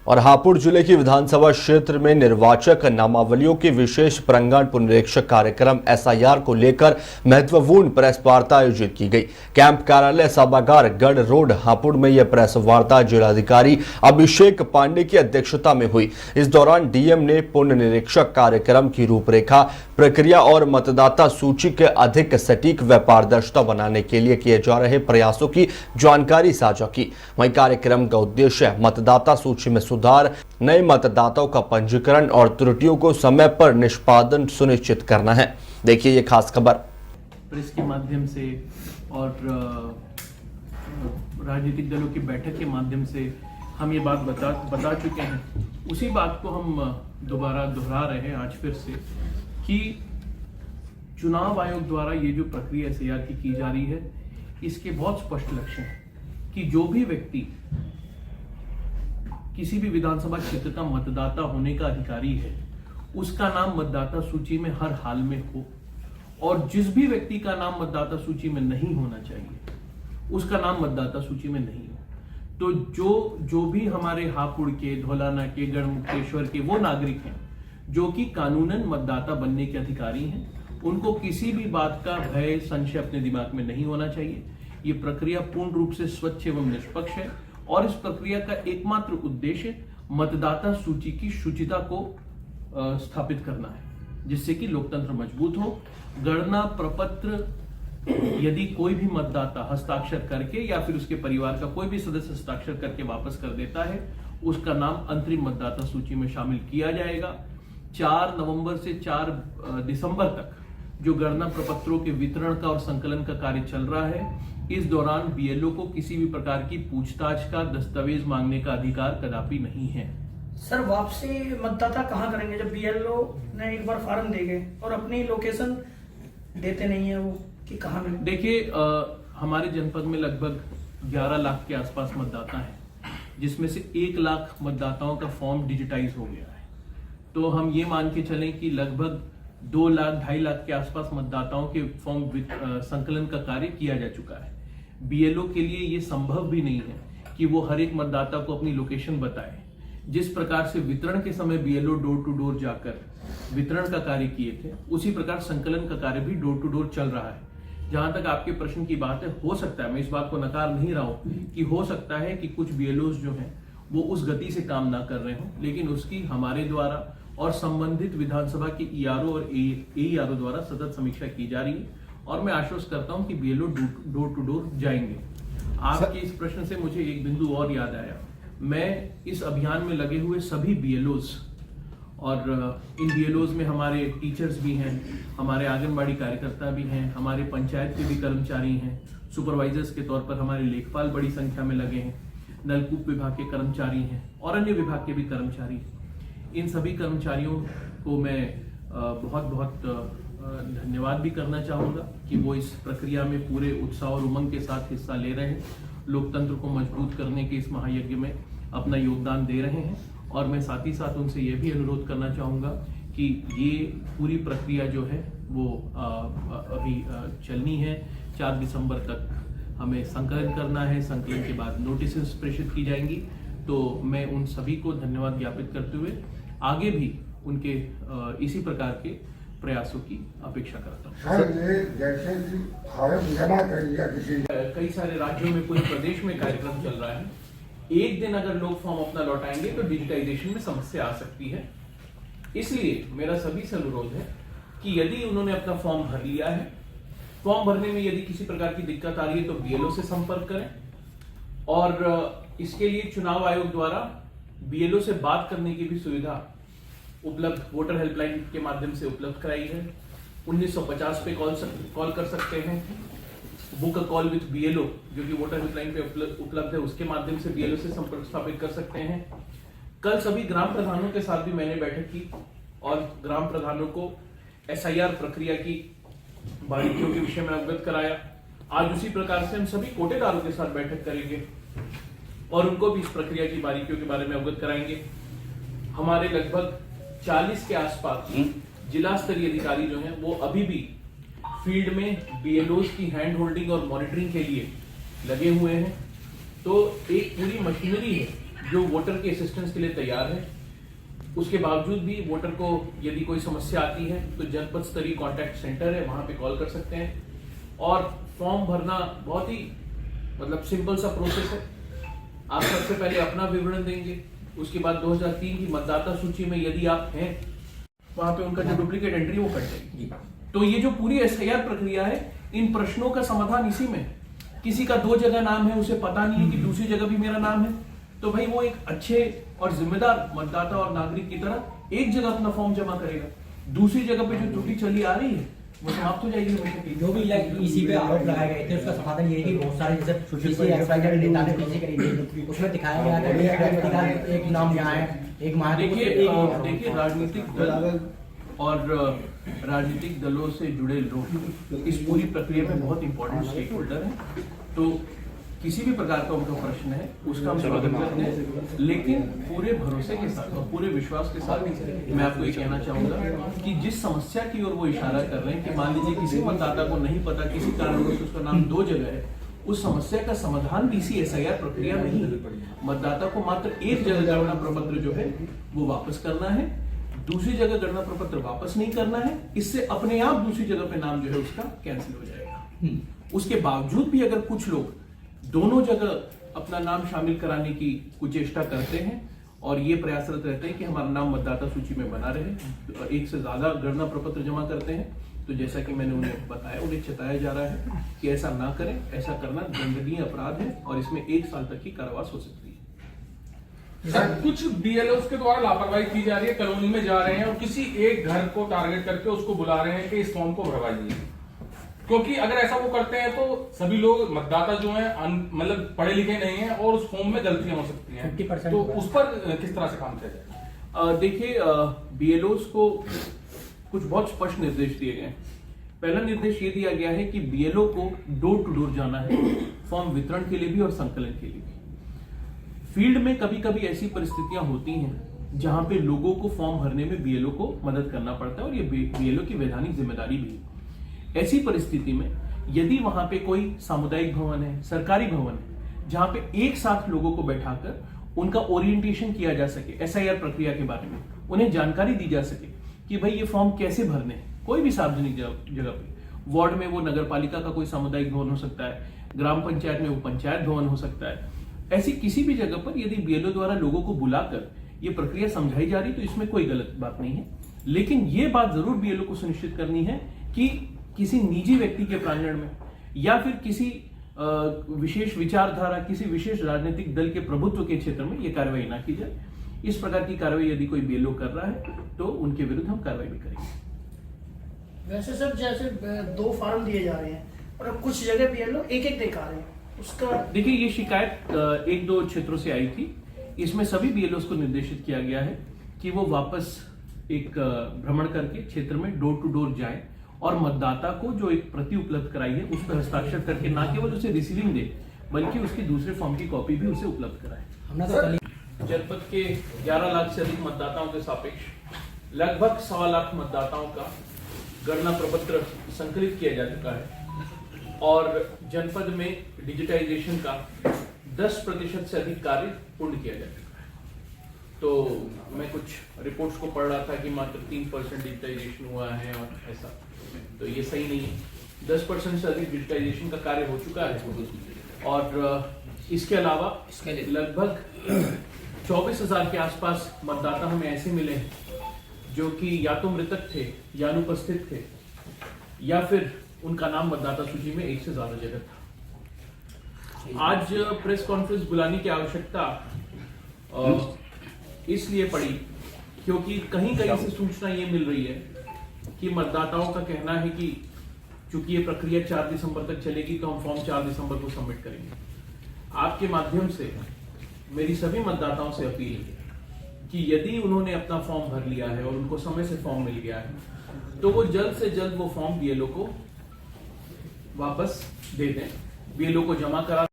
और हापुड़ जिले की विधानसभा क्षेत्र में निर्वाचक नामावलियों की विशेष प्रांगण पुनरीक्षक कार्यक्रम एसआईआर को लेकर महत्वपूर्ण प्रेस वार्ता आयोजित की गई। कैंप कार्यालय सभागार गढ़ रोड हापुड़ में यह प्रेस वार्ता जिलाधिकारी अभिषेक पांडे की अध्यक्षता में हुई। इस दौरान डीएम ने पुनरीक्षक कार्यक्रम की रूपरेखा, प्रक्रिया और मतदाता सूची के अधिक सटीक व पारदर्शिता बनाने के लिए किए जा रहे प्रयासों की जानकारी साझा की। वहीं कार्यक्रम का उद्देश्य मतदाता सूची में सुधार, नए मतदाताओं का पंजीकरण और त्रुटियों को समय पर निष्पादन सुनिश्चित करना है। देखिए ये खास खबर। प्रेस के माध्यम से और राजनीतिक दलों की बैठक के माध्यम से हम ये बात बता चुके हैं। उसी बात को हम दोबारा दोहरा रहे हैं आज फिर से कि चुनाव आयोग द्वारा ये जो प्रक्रिया एसआईआर की जा रही है, इसके बहुत स्पष्ट लक्ष्य हैं कि जो भी व्यक्ति किसी भी विधानसभा क्षेत्र का मतदाता होने का अधिकारी है, उसका नाम मतदाता सूची में हर हाल में हो, और जिस भी व्यक्ति का नाम मतदाता सूची में नहीं होना चाहिए, उसका नाम मतदाता सूची में नहीं हो। तो जो भी हमारे हापुड़ के, धौलाना के, गढ़मुक्तेश्वर के वो नागरिक हैं जो कि कानूनन मतदाता बनने के अधिकारी हैं, उनको किसी भी बात का भय, संशय अपने दिमाग में नहीं होना चाहिए। ये प्रक्रिया पूर्ण रूप से स्वच्छ एवं निष्पक्ष है और इस प्रक्रिया का एकमात्र उद्देश्य मतदाता सूची की शुचिता को स्थापित करना है, जिससे कि लोकतंत्र मजबूत हो। गणना प्रपत्र यदि कोई भी मतदाता हस्ताक्षर करके या फिर उसके परिवार का कोई भी सदस्य हस्ताक्षर करके वापस कर देता है, उसका नाम अंतरिम मतदाता सूची में शामिल किया जाएगा। 4 नवंबर से 4 दिसंबर तक जो गणना प्रपत्रों के वितरण का और संकलन का कार्य चल रहा है, इस दौरान बीएलओ को किसी भी प्रकार की पूछताछ का, दस्तावेज मांगने का अधिकार कदापि नहीं है। सर, वापसी मतदाता कहाँ करेंगे जब बीएलओ ने एक बार फॉर्म दे गए और अपनी लोकेशन देते नहीं है, वो कि कहाँ में? देखिए, हमारे जनपद में लगभग 11 लाख के आसपास मतदाता हैं, जिसमें से 1 लाख मतदाताओं का फॉर्म डिजिटाइज हो गया है। तो हम ये मान के चलें कि लगभग 2 लाख 2.5 लाख के आसपास मतदाताओं के फॉर्म संकलन का कार्य किया जा चुका है। बीएलओ के लिए ये संभव भी नहीं है कि वो हर एक मतदाता को अपनी लोकेशन बताए। जिस प्रकार से वितरण के समय बीएलओ डोर टू डोर जाकर वितरण का कार्य किए थे, उसी प्रकार संकलन का कार्य भी डोर टू डोर चल रहा है। जहां तक आपके प्रश्न की बात है, हो सकता है, मैं इस बात को नकार नहीं रहा हूं कि हो सकता है कि कुछ बीएलओ जो हैं वो उस गति से काम ना कर रहे हों, लेकिन उसकी हमारे द्वारा और संबंधित विधानसभा के ईआरओ और एईआरओ द्वारा सतत समीक्षा की जा रही है और मैं आश्वस्त करता हूं कि बीएलओ डोर टू डोर जाएंगे। आपके इस प्रश्न से मुझे एक बिंदु और याद आया। मैं इस अभियान में लगे हुए सभी बीएलओज और इन बीएलओज में हमारे टीचर्स भी हैं, हमारे आंगनबाड़ी कार्यकर्ता भी हैं, हमारे पंचायत के भी कर्मचारी हैं, सुपरवाइजर्स के तौर पर हमारे लेखपाल बड़ी संख्या में लगे हैं, नलकूप विभाग के कर्मचारी हैं और अन्य विभाग के भी कर्मचारी हैं। इन सभी कर्मचारियों को मैं बहुत बहुत धन्यवाद भी करना चाहूँगा कि वो इस प्रक्रिया में पूरे उत्साह और उमंग के साथ हिस्सा ले रहे हैं, लोकतंत्र को मजबूत करने के इस महायज्ञ में अपना योगदान दे रहे हैं। और मैं साथ ही साथ उनसे ये भी अनुरोध करना चाहूँगा कि ये पूरी प्रक्रिया जो है वो अभी चलनी है। 4 दिसंबर तक हमें संकलन करना है, संकलन के बाद नोटिस प्रेषित की जाएंगी। तो मैं उन सभी को धन्यवाद ज्ञापित करते हुए आगे भी उनके इसी प्रकार के प्रयासों की अपेक्षा करता हूँ। कई सारे राज्यों में, पूरे प्रदेश में कार्यक्रम चल रहा है। एक दिन अगर लोग फॉर्म अपना लौटाएंगे तो डिजिटाइजेशन में समस्या आ सकती है। इसलिए मेरा सभी से अनुरोध है कि यदि उन्होंने अपना फॉर्म भर लिया है, फॉर्म भरने में यदि किसी प्रकार की दिक्कत आ रही है तो बीएलओ से संपर्क करें। और इसके लिए चुनाव आयोग द्वारा बीएलओ से बात करने की भी सुविधा उपलब्ध वोटर हेल्पलाइन के माध्यम से उपलब्ध कराई है। 1950 पे कॉल कर सकते हैं। Book a call with BLO जो कि वोटर हेल्पलाइन पे उपलब्ध है, उसके माध्यम से बीएलओ से संपर्क स्थापित कर सकते हैं। कल सभी ग्राम प्रधानों के साथ भी मैंने बैठक की और ग्राम प्रधानों को एसआईआर प्रक्रिया की बारीकियों के विषय में अवगत कराया। आज उसी प्रकार से हम सभी कोटेदारों के साथ बैठक करेंगे और उनको भी इस प्रक्रिया की बारीकियों के बारे में अवगत कराएंगे। हमारे लगभग 40 के आसपास जिला स्तरीय अधिकारी जो हैं वो अभी भी फील्ड में बीएलओज की हैंड होल्डिंग और मॉनिटरिंग के लिए लगे हुए हैं। तो एक पूरी मशीनरी है जो वोटर के असिस्टेंस के लिए तैयार है। उसके बावजूद भी वोटर को यदि कोई समस्या आती है तो जनपद स्तरीय कॉन्टैक्ट सेंटर है, वहां पे कॉल कर सकते हैं। और फॉर्म भरना बहुत ही मतलब सिंपल सा प्रोसेस है। आप सबसे पहले अपना विवरण देंगे, उसके बाद 2003 की मतदाता सूची में यदि आप हैं वहां पे उनका जो डुप्लीकेट एंट्री वो कट जाएगी। तो ये जो पूरी एसआईआर प्रक्रिया है, इन प्रश्नों का समाधान इसी में है। किसी का 2 जगह नाम है, उसे पता नहीं है कि दूसरी जगह भी मेरा नाम है, तो भाई वो एक अच्छे और जिम्मेदार मतदाता और नागरिक की तरह एक जगह अपना फॉर्म जमा करेगा। दूसरी जगह पे जो त्रुटि चली आ रही है वो समाप्त हो जाएगी हमेशा के लिए। जो भी इसी पे आरोप लगाए गए थे उसका समाधान ये है कि बहुत सारे जैसे नेता ने पीछे करी थी, उसमें दिखाया गया था कि एक व्यक्ति का एक नाम यहाँ है, एक देखिए राजनीतिक दल और राजनीतिक दलों से जुड़े लोग इस पूरी प्रक्रिया में बहुत इंपॉर्टेंट स्टेक होल्डर हैं। तो किसी भी प्रकार का उनका प्रश्न है उसका हम स्वागत करते हैं, लेकिन पूरे भरोसे के साथ और पूरे विश्वास के साथ मैं आपको ये कहना चाहूंगा कि जिस समस्या की ओर वो इशारा कर रहे हैं कि मान लीजिए किसी मतदाता को नहीं पता, किसी कारणवश उसका नाम 2 जगह है, उस समस्या का समाधान भी इसी एसआईआर प्रक्रिया में ही मतदाता को मात्र एक जगह गणना प्रपत्र जो है वो वापस करना है, दूसरी जगह गणना प्रपत्र वापस नहीं करना है। इससे अपने आप दूसरी जगह पे नाम जो है उसका कैंसिल हो जाएगा। उसके बावजूद भी अगर कुछ लोग दोनों जगह अपना नाम शामिल कराने की कुचेष्टा करते हैं और ये प्रयासरत रहते हैं कि हमारा नाम मतदाता सूची में बना रहे, एक से ज्यादा गणना प्रपत्र जमा करते हैं, तो जैसा कि मैंने उन्हें बताया, उन्हें चेताया जा रहा है कि ऐसा ना करें। ऐसा करना दंडनीय अपराध है और इसमें 1 साल तक की कारावास हो सकती है। सर, कुछ बीएलओ के द्वारा लापरवाही की जा रही है, कॉलोनी में जा रहे हैं और किसी एक घर को टारगेट करके उसको बुला रहे हैं कि इस फॉर्म को भरवाइए, क्योंकि अगर ऐसा वो करते हैं तो सभी लोग मतदाता जो हैं मतलब पढ़े लिखे नहीं हैं और उस फॉर्म में गलतियां हो सकती हैं, 50% तो उस पर किस तरह से काम किया जाए? देखिए बीएलओस को कुछ बहुत स्पष्ट निर्देश दिए गए हैं। पहला निर्देश ये दिया गया है कि बीएलओ को डोर टू डोर जाना है, फॉर्म वितरण के लिए भी और संकलन के लिए भी। फील्ड में कभी कभी ऐसी परिस्थितियां होती हैं जहां पे लोगों को फॉर्म भरने में बीएलओ को मदद करना पड़ता है और ये बीएलओ की वैधानिक जिम्मेदारी भी है। ऐसी परिस्थिति में यदि वहां पे कोई सामुदायिक भवन है, सरकारी भवन है, जहां पे एक साथ लोगों को बैठाकर उनका ओरिएंटेशन किया जा सके एसआईआर प्रक्रिया के बारे में, उन्हें जानकारी दी जा सके कि भाई ये फॉर्म कैसे भरने हैं, कोई भी सार्वजनिक जगह पे, वार्ड में वो नगर पालिका का कोई सामुदायिक भवन हो सकता है, ग्राम पंचायत में वो पंचायत भवन हो सकता है, ऐसी किसी भी जगह पर यदि बीएलओ द्वारा लोगों को बुलाकर ये प्रक्रिया समझाई जा रही तो इसमें कोई गलत बात नहीं है। लेकिन ये बात जरूर बीएलओ को सुनिश्चित करनी है कि किसी निजी व्यक्ति के प्रांगण में या फिर किसी विशेष विचारधारा, किसी विशेष राजनीतिक दल के प्रभुत्व के क्षेत्र में यह कार्रवाई ना की जाए। इस प्रकार की कार्रवाई यदि कोई बीएलओ कर रहा है तो उनके विरुद्ध हम कार्रवाई भी करेंगे। वैसे सर जैसे 2 फार्म दिए जा रहे हैं और अब कुछ जगह बीएलओ एक दिखा रहे हैं, उसका देखिए ये शिकायत 1-2 क्षेत्रों से आई थी। इसमें सभी बीएलओ को निर्देशित किया गया है कि वो वापस एक भ्रमण करके क्षेत्र में डोर टू डोर जाए और मतदाता को जो एक प्रति उपलब्ध कराई है उस पर हस्ताक्षर करके ना केवल उसे रिसीविंग दे बल्कि उसकी दूसरे फॉर्म की कॉपी भी उसे उपलब्ध कराए। जनपद के 11 लाख से अधिक मतदाताओं के सापेक्ष लगभग 1.25 लाख मतदाताओं का गणना प्रपत्र संकलित किया जा चुका है और जनपद में डिजिटाइजेशन का 10% से अधिक कार्य पूर्ण किया जा चुका है। तो मैं कुछ रिपोर्ट्स को पढ़ रहा था कि मात्र 3% डिजिटाइजेशन हुआ है और ऐसा, तो ये सही नहीं है। 10% से अधिक डिजिटाइजेशन का कार्य हो चुका है और इसके अलावा लगभग 24,000 के आसपास मतदाता हमें ऐसे मिले जो कि या तो मृतक थे या अनुपस्थित थे या फिर उनका नाम मतदाता सूची में 1 से ज्यादा जगह था। आज प्रेस कॉन्फ्रेंस बुलाने की आवश्यकता इसलिए पड़ी क्योंकि कहीं कहीं से सूचना ये मिल रही है कि मतदाताओं का कहना है कि चूंकि ये प्रक्रिया 4 दिसंबर तक चलेगी तो हम फॉर्म 4 दिसंबर को सबमिट करेंगे। आपके माध्यम से मेरी सभी मतदाताओं से अपील है कि यदि उन्होंने अपना फॉर्म भर लिया है और उनको समय से फॉर्म मिल गया है तो वो जल्द से जल्द वो फॉर्म बीएलओ को वापस दे दें, बीएलओ को जमा करा